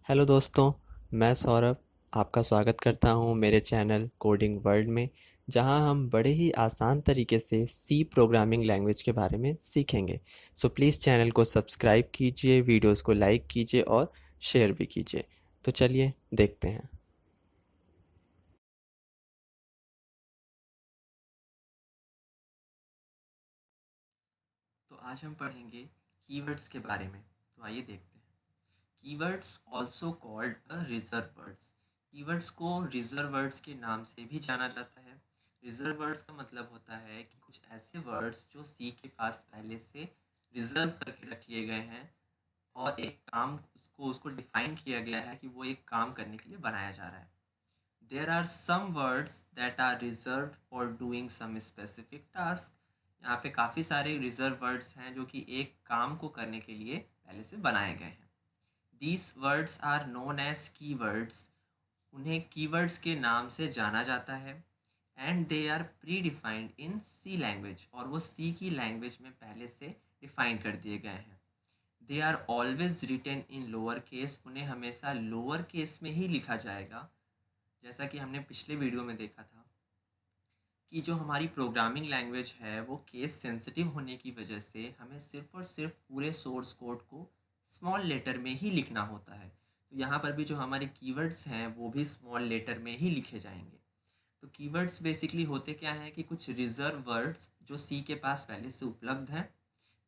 Hello दोस्तों, मैं सौरभ आपका स्वागत करता हूं मेरे चैनल कोडिंग वर्ल्ड में, जहां हम बड़े ही आसान तरीके से सी प्रोग्रामिंग लैंग्वेज के बारे में सीखेंगे। सो प्लीज़ चैनल को सब्सक्राइब कीजिए, वीडियोस को लाइक कीजिए और शेयर भी कीजिए। तो चलिए देखते हैं। तो आज हम पढ़ेंगे कीवर्ड्स के बारे में। तो आइए देखते हैं। Keywords also called a reserve words. Keywords को रिजर्व वर्ड्स के नाम से भी जाना जाता है। रिजर्व वर्ड्स का मतलब होता है कि कुछ ऐसे वर्ड्स जो सी के पास पहले से रिजर्व करके रख लिए गए हैं और एक काम उसको डिफाइन किया गया है कि वो एक काम करने के लिए बनाया जा रहा है। There are some words that are reserve for doing some specific task. यहाँ पे काफ़ी सारे रिजर्व वर्ड्स हैं जो कि एक काम को करने के लिए पहले से बनाए गए हैं। These words are known as keywords। उन्हें keywords के नाम से जाना जाता है। And they are predefined in C language, और वो सी की लैंग्वेज में पहले से डिफाइन कर दिए गए हैं। They are always written in lower case. उन्हें हमेशा लोअर केस में ही लिखा जाएगा। जैसा कि हमने पिछले वीडियो में देखा था कि जो हमारी प्रोग्रामिंग लैंग्वेज है वो केस सेंसिटिव होने की वजह से हमें सिर्फ और सिर्फ पूरे सोर्स कोड को स्मॉल लेटर में ही लिखना होता है। तो यहाँ पर भी जो हमारे कीवर्ड्स हैं वो भी स्मॉल लेटर में ही लिखे जाएंगे। तो कीवर्ड्स बेसिकली होते क्या हैं कि कुछ रिजर्व वर्ड्स जो सी के पास पहले से उपलब्ध हैं,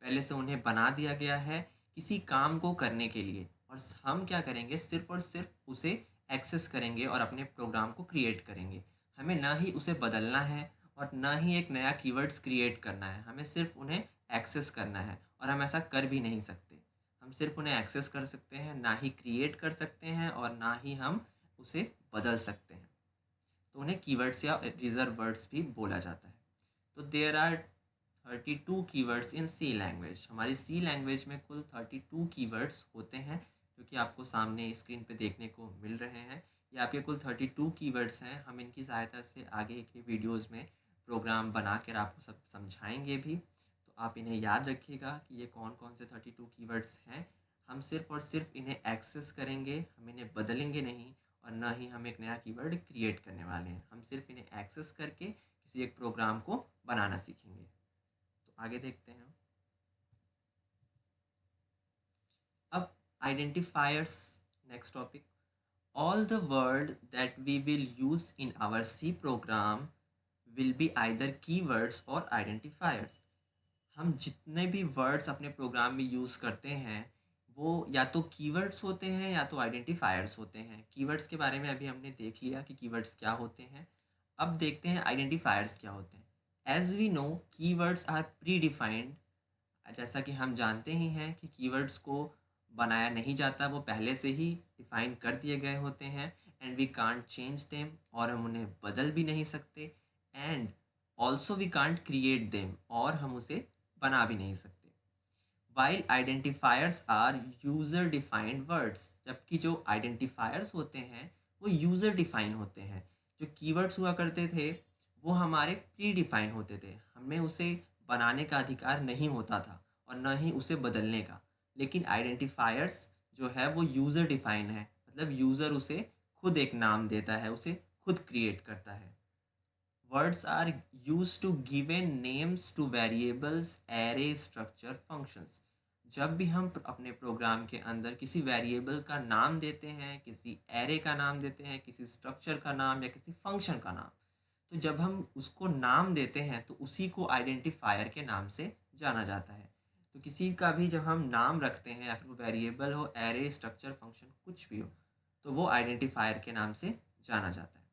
पहले से उन्हें बना दिया गया है किसी काम को करने के लिए, और हम क्या करेंगे, सिर्फ और सिर्फ उसे एक्सेस करेंगे और अपने प्रोग्राम को क्रिएट करेंगे। हमें ना ही उसे बदलना है और ना ही एक नया कीवर्ड्स क्रिएट करना है, हमें सिर्फ उन्हें एक्सेस करना है। और हम ऐसा कर भी नहीं सकते। हम सिर्फ उन्हें एक्सेस कर सकते हैं, ना ही क्रिएट कर सकते हैं और ना ही हम उसे बदल सकते हैं। तो उन्हें कीवर्ड्स या रिजर्व वर्ड्स भी बोला जाता है। तो there are 32 keywords in C language. हमारी सी लैंग्वेज में कुल 32 कीवर्ड्स होते हैं, जो कि आपको सामने स्क्रीन पे देखने को मिल रहे हैं। ये आपके कुल 32 कीवर्ड्स हैं। हम इनकी सहायता से आगे के वीडियोस में प्रोग्राम बना कर आपको सब समझाएंगे भी। तो आप इन्हें याद रखिएगा कि ये कौन कौन से 32 कीवर्ड्स हैं। हम सिर्फ और सिर्फ इन्हें एक्सेस करेंगे, हम इन्हें बदलेंगे नहीं, और ना ही हम एक नया कीवर्ड क्रिएट करने वाले हैं। हम सिर्फ इन्हें एक्सेस करके किसी एक प्रोग्राम को बनाना सीखेंगे। तो आगे देखते हैं। अब identifiers, next topic. All the word that we will use in our C program will be either keywords और आइडेंटिफायर्स। हम जितने भी वर्ड्स अपने प्रोग्राम में यूज़ करते हैं वो या तो कीवर्ड्स होते हैं या तो आइडेंटिफायर्स होते हैं। कीवर्ड्स के बारे में अभी हमने देख लिया कि कीवर्ड्स क्या होते हैं। अब देखते हैं आइडेंटिफायर्स क्या होते हैं। As we know, keywords are predefined. जैसा कि हम जानते ही हैं कि कीवर्ड्स को बनाया नहीं जाता, वो पहले से ही डिफाइन कर दिए गए होते हैं। And we can't change them, और हम उन्हें बदल भी नहीं सकते। And also we can't create them, और हम उसे बना भी नहीं सकते। While identifiers are user defined words. जबकि जो आइडेंटिफायर्स होते हैं वो यूज़र डिफाइन होते हैं। जो कीवर्ड्स हुआ करते थे वो हमारे प्री डिफाइन होते थे, हमें उसे बनाने का अधिकार नहीं होता था और न ही उसे बदलने का। लेकिन आइडेंटिफायर्स जो है वो यूज़र डिफाइन है, मतलब यूज़र उसे खुद एक नाम देता है, उसे खुद क्रिएट करता है। Words are used to given names to variables, array, structure, functions। जब भी हम अपने प्रोग्राम के अंदर किसी वेरिएबल का नाम देते हैं, किसी एरे का नाम देते हैं, किसी स्ट्रक्चर का नाम या किसी फंक्शन का नाम, तो जब हम उसको नाम देते हैं तो उसी को आइडेंटिफायर के नाम से जाना जाता है। तो किसी का भी जब हम नाम रखते हैं, या फिर वो वेरिएबल हो, एरे, स्ट्रक्चर, फंक्शन, कुछ भी हो, तो वो आइडेंटिफायर के नाम से जाना जाता है।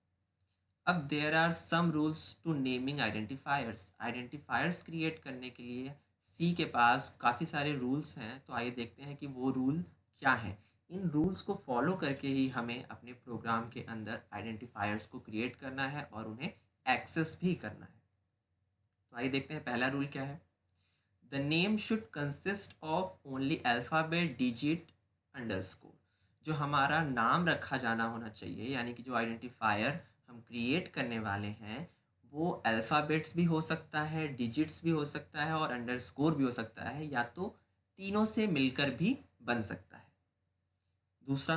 अब there are some rules to naming identifiers. Identifiers create करने के लिए सी के पास काफ़ी सारे रूल्स हैं। तो आइए देखते हैं कि वो रूल क्या हैं। इन रूल्स को फॉलो करके ही हमें अपने प्रोग्राम के अंदर आइडेंटिफायर्स को क्रिएट करना है और उन्हें एक्सेस भी करना है। तो आइए देखते हैं पहला रूल क्या है। The name should consist of only alphabet, digit, underscore. जो हमारा नाम रखा जाना होना चाहिए, यानी कि जो आइडेंटिफायर हम क्रिएट करने वाले हैं, वो अल्फ़ाबेट्स भी हो सकता है, डिजिट्स भी हो सकता है और अंडरस्कोर भी हो सकता है, या तो तीनों से मिलकर भी बन सकता है। दूसरा,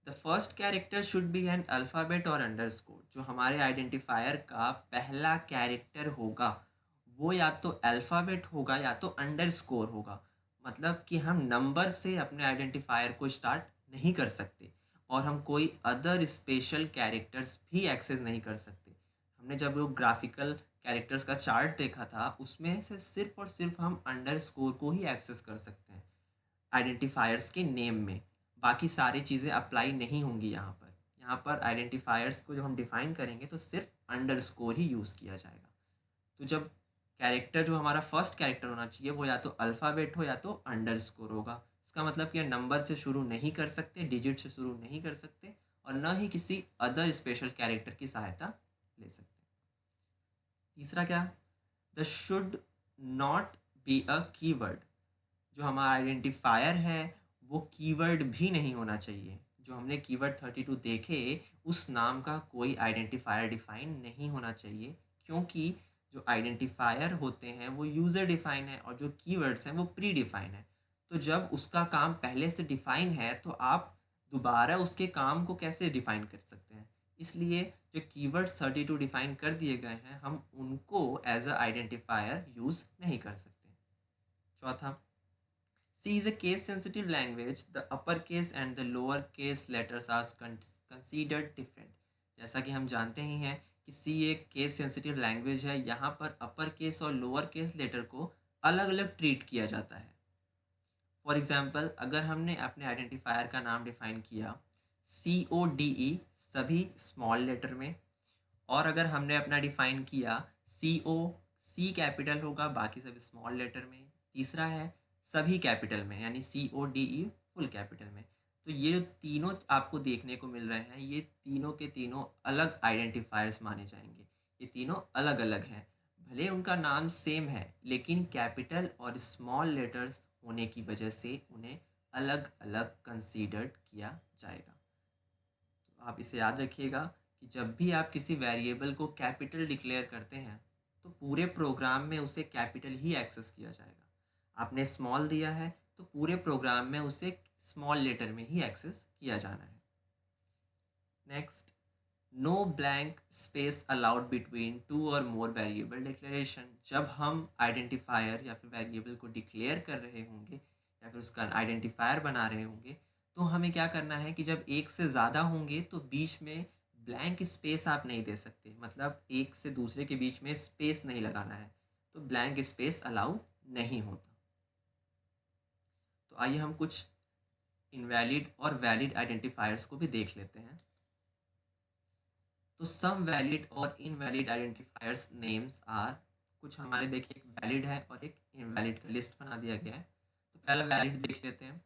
the first character should be N alphabet और अंडरस्कोर। जो हमारे आइडेंटिफायर का पहला कैरेक्टर होगा वो या तो अल्फ़ाबेट होगा या तो अंडरस्कोर होगा। मतलब कि हम नंबर से अपने आइडेंटिफायर को स्टार्ट नहीं कर सकते और हम कोई अदर स्पेशल कैरेक्टर्स भी एक्सेस नहीं कर सकते। हमने जब वो ग्राफिकल कैरेक्टर्स का चार्ट देखा था उसमें से सिर्फ और सिर्फ हम अंडरस्कोर को ही एक्सेस कर सकते हैं आइडेंटिफायर्स के नेम में। बाकी सारी चीज़ें अप्लाई नहीं होंगी यहाँ पर। यहाँ पर आइडेंटिफायर्स को जब हम डिफाइन करेंगे तो सिर्फ अंडरस्कोर ही यूज़ किया जाएगा। तो जब कैरेक्टर जो हमारा फर्स्ट कैरेक्टर होना चाहिए वो या तो अल्फ़ाबेट हो या तो अंडरस्कोर होगा। इसका मतलब कि नंबर से शुरू नहीं कर सकते, डिजिट से शुरू नहीं कर सकते और न ही किसी अदर स्पेशल कैरेक्टर की सहायता ले सकते। तीसरा क्या, the should not be a keyword. जो हमारा आइडेंटिफायर है वो कीवर्ड भी नहीं होना चाहिए। जो हमने कीवर्ड 32 देखे उस नाम का कोई आइडेंटिफायर डिफाइन नहीं होना चाहिए क्योंकि जो आइडेंटिफायर होते हैं वो यूज़र डिफाइन है और जो कीवर्ड्स हैं वो प्री डिफाइन है। तो जब उसका काम पहले से डिफाइन है तो आप दोबारा उसके काम को कैसे डिफाइन कर सकते हैं। इसलिए जो कीवर्ड्स 32 डिफाइन कर दिए गए हैं हम उनको एज अ आइडेंटिफायर यूज़ नहीं कर सकते। चौथा, C is a case sensitive language. The uppercase and the lowercase letters are considered different. जैसा कि हम जानते ही हैं कि C एक केस सेंसिटिव लैंग्वेज है। यहाँ पर अपर केस और लोअर केस लेटर को अलग अलग ट्रीट किया जाता है। फॉर एग्जाम्पल, अगर हमने अपने आइडेंटिफायर का नाम डिफाइन किया CODE सभी स्मॉल लेटर में, और अगर हमने अपना डिफाइन किया C कैपिटल होगा बाकी सभी स्मॉल लेटर में। तीसरा है सभी कैपिटल में यानी CODE फुल कैपिटल में। तो ये जो तीनों आपको देखने को मिल रहे हैं ये तीनों के तीनों अलग आइडेंटिफायर्स माने जाएंगे। ये तीनों अलग अलग हैं, भले उनका नाम सेम है लेकिन कैपिटल और स्मॉल लेटर्स होने की वजह से उन्हें अलग अलग कंसीडर्ड किया जाएगा। तो आप इसे याद रखिएगा कि जब भी आप किसी वेरिएबल को कैपिटल डिक्लेयर करते हैं तो पूरे प्रोग्राम में उसे कैपिटल ही एक्सेस किया जाएगा। आपने स्मॉल दिया है तो पूरे प्रोग्राम में उसे स्मॉल लेटर में ही एक्सेस किया जाना है। Next, no blank space allowed between two और मोर वेरिएबल डिक्लेरेशन। जब हम आइडेंटिफायर या फिर वेरिएबल को डिक्लेयर कर रहे होंगे या फिर उसका आइडेंटिफायर बना रहे होंगे तो हमें क्या करना है कि जब एक से ज़्यादा होंगे तो बीच में ब्लैंक स्पेस आप नहीं दे सकते। मतलब एक से दूसरे के बीच में स्पेस नहीं लगाना है, तो ब्लैंक स्पेस अलाउ नहीं होता। तो आइए हम कुछ इनवैलिड और वैलिड आइडेंटिफायर्स को भी देख लेते हैं। तो सम वैलिड और इनवैलिड आइडेंटिफायर्स नेम्स आर, कुछ हमारे देखिए एक वैलिड है और एक इनवैलिड का लिस्ट बना दिया गया है। तो पहला वैलिड देख लेते हैं।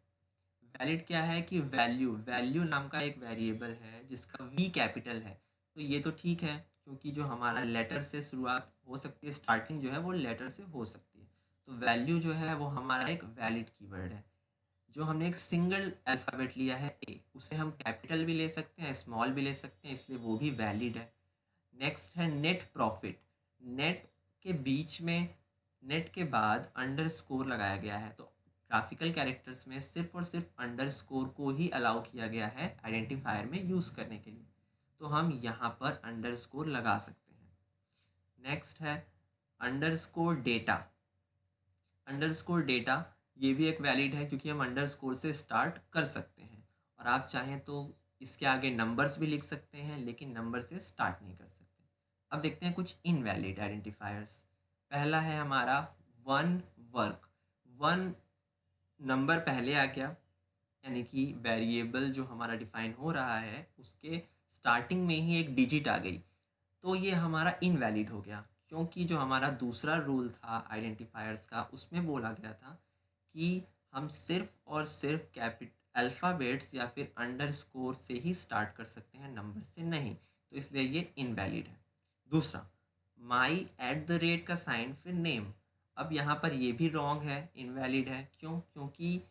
वैलिड क्या है कि वैल्यू, वैल्यू नाम का एक वेरिएबल है जिसका वी कैपिटल है। तो ये तो ठीक है क्योंकि जो हमारा लेटर से शुरुआत हो सकती है, स्टार्टिंग जो है वो लेटर से हो सकती है। तो वैल्यू जो है वो हमारा एक वैलिड कीवर्ड है। जो हमने एक सिंगल अल्फ़ाबेट लिया है ए, उसे हम कैपिटल भी ले सकते हैं स्मॉल भी ले सकते हैं, इसलिए वो भी वैलिड है। नेक्स्ट है नेट प्रॉफिट। नेट के बीच में, नेट के बाद अंडरस्कोर लगाया गया है। तो ग्राफिकल कैरेक्टर्स में सिर्फ और सिर्फ अंडरस्कोर को ही अलाउ किया गया है आइडेंटिफायर में यूज़ करने के लिए, तो हम यहाँ पर अंडरस्कोर लगा सकते हैं। नेक्स्ट है अंडरस्कोर डेटा। अंडरस्कोर डेटा ये भी एक वैलिड है क्योंकि हम अंडरस्कोर से स्टार्ट कर सकते हैं और आप चाहें तो इसके आगे नंबर्स भी लिख सकते हैं लेकिन नंबर से स्टार्ट नहीं कर सकते। अब देखते हैं कुछ इनवैलिड आइडेंटिफायर्स। पहला है हमारा वन वर्क। वन नंबर पहले आ गया यानी कि वेरिएबल जो हमारा डिफाइन हो रहा है उसके स्टार्टिंग में ही एक डिजिट आ गई, तो ये हमारा इनवैलिड हो गया क्योंकि जो हमारा दूसरा रूल था आइडेंटिफायर्स का उसमें बोला गया था कि हम सिर्फ और सिर्फ कैपिट अल्फ़ाबेट्स या फिर अंडरस्कोर से ही स्टार्ट कर सकते हैं, नंबर से नहीं। तो इसलिए ये इनवैलिड है। दूसरा, माई एट द रेट का साइन फिर नेम। अब यहाँ पर ये भी रॉन्ग है, इनवैलिड है। क्यों? क्योंकि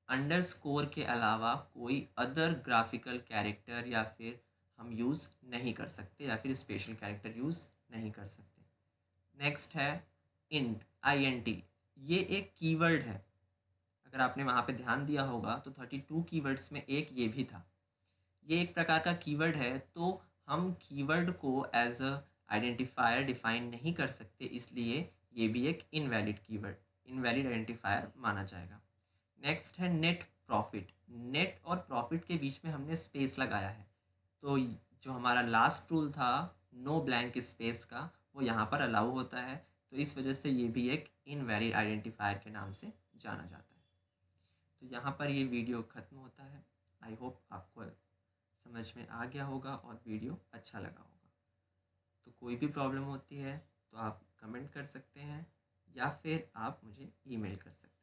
अंडरस्कोर के अलावा कोई अदर ग्राफिकल कैरेक्टर या फिर हम यूज़ नहीं कर सकते या फिर स्पेशल कैरेक्टर यूज़ नहीं कर सकते। नेक्स्ट है इंट, INT। ये एक कीवर्ड है, अगर आपने वहाँ पे ध्यान दिया होगा तो 32 कीवर्ड्स में एक ये भी था। ये एक प्रकार का कीवर्ड है, तो हम कीवर्ड को एज अ आइडेंटिफायर डिफाइन नहीं कर सकते, इसलिए ये भी एक इनवैलिड कीवर्ड, इनवैलिड आइडेंटिफायर माना जाएगा। नेक्स्ट है नेट प्रॉफिट। नेट और प्रॉफिट के बीच में हमने स्पेस लगाया है, तो जो हमारा लास्ट रूल था नो ब्लैंक स्पेस का, वो यहाँ पर अलाउ होता है, तो इस वजह से ये भी एक इनवैलिड आइडेंटिफायर के नाम से जाना जाता है। तो यहाँ पर ये वीडियो ख़त्म होता है। आई होप आपको समझ में आ गया होगा और वीडियो अच्छा लगा होगा। तो कोई भी प्रॉब्लम होती है तो आप कमेंट कर सकते हैं या फिर आप मुझे ईमेल कर सकते हैं।